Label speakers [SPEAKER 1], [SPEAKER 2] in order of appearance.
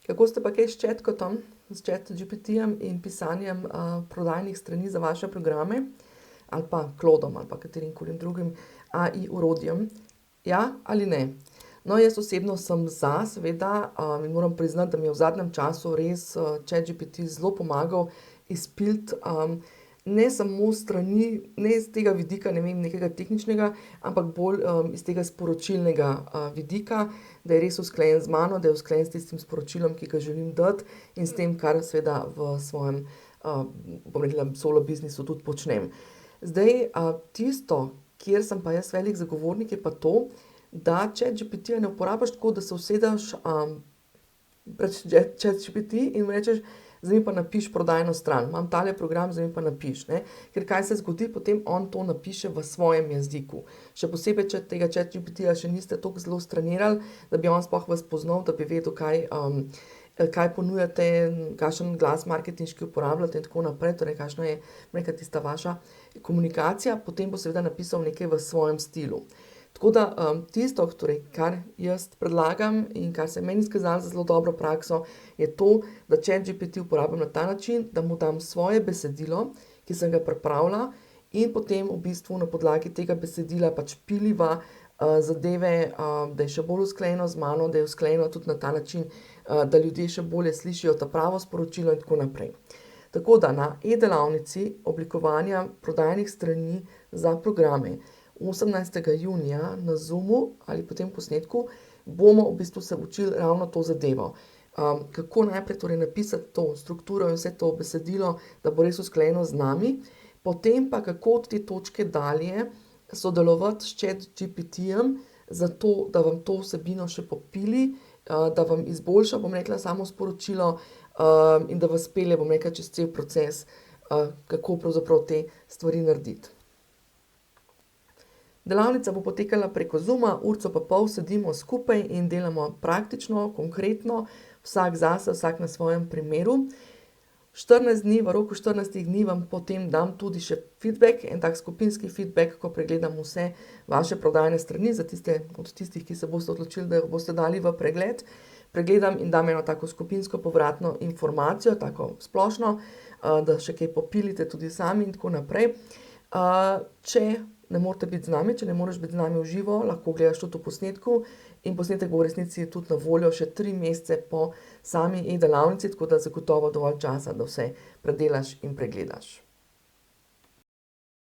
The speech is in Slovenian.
[SPEAKER 1] Kako ste pa kaj s ChatGPT-om, s ChatGPT-jem in pisanjem prodajnih strani za vaše programe ali pa Claudom ali pa katerimkoli drugim AI orodjem? Ja ali ne? No, jaz osebno sem za, seveda, in moram priznati, da mi je v zadnjem času res ChatGPT zelo pomagal izpiliti ne samo strani, ne iz tega vidika, ne vem, nekega tehničnega, ampak bolj iz tega sporočilnega vidika, da je res usklajen z mano, da je usklajen s tistim sporočilom, ki ga želim dati in s tem, kar seveda v svojem, bom rekla, solo biznisu tudi počnem. Zdaj, tisto, kjer sem pa jaz velik zagovornik, je pa to, da ChatGPT-ja ne uporabiš tako, da se usedeš pred ChatGPT in mu rečeš: zdaj mi pa napiši prodajno stran, imam tale program, zdaj mi pa napiši, ne. Ker kaj se zgodi, potem on to napiše v svojem jeziku. Še posebej, če tega ChatGPT-ja še niste toliko zelo strenirali, da bi on sploh vas poznal, da bi vedel, kaj ponujate, kakšen glas marketinški uporabljate in tako naprej, torej kakšna je, bom rekla, tista vaša komunikacija, potem bo seveda napisal nekaj v svojem stilu. Tako da tisto, torej, kar jaz predlagam in kar se je meni izkazalo za zelo dobro prakso, je to, da ChatGPT uporabljam na ta način, da mu dam svoje besedilo, ki sem ga pripravila, in potem v bistvu na podlagi tega besedila pač piliva zadeve, da je še bolj usklajeno z mano, da je usklajeno tudi na ta način, da ljudje še bolje slišijo ta pravo sporočilo in tako naprej. Tako da na e-delavnici oblikovanja prodajnih strani za programe 18. junija na Zoomu ali potem posnetku bomo v bistvu se učili ravno to zadevo. Kako najprej torej napisati to strukturo in vse to besedilo, da bo res usklajeno z nami, potem pa kako od te točke dalje sodelovati s ChatGPT-jem, zato da vam to vsebino še popili, da vam izboljša, bom rekla, samo sporočilo in da vas pelje, bom rekla, čez cel proces, kako pravzaprav te stvari narediti. Delavnica bo potekala preko Zooma, urico pa pol sedimo skupaj in delamo praktično, konkretno, vsak zase, vsak na svojem primeru. 14 dni, v roku 14 dni vam potem dam tudi še feedback, en tak skupinski feedback, ko pregledam vse vaše prodajne strani za tiste od tistih, ki se boste odločili, da jo boste dali v pregled. Pregledam in dam eno tako skupinsko povratno informacijo, tako splošno, da še kaj popilite tudi sami in tako naprej. Če ne morete biti z nami, če ne moreš biti z nami v živo, lahko gledaš tudi v posnetku in posnetek bo v resnici tudi na voljo še 3 mesece po sami e-delavnici, tako da zagotovo dovolj časa, da vse predelaš in pregledaš.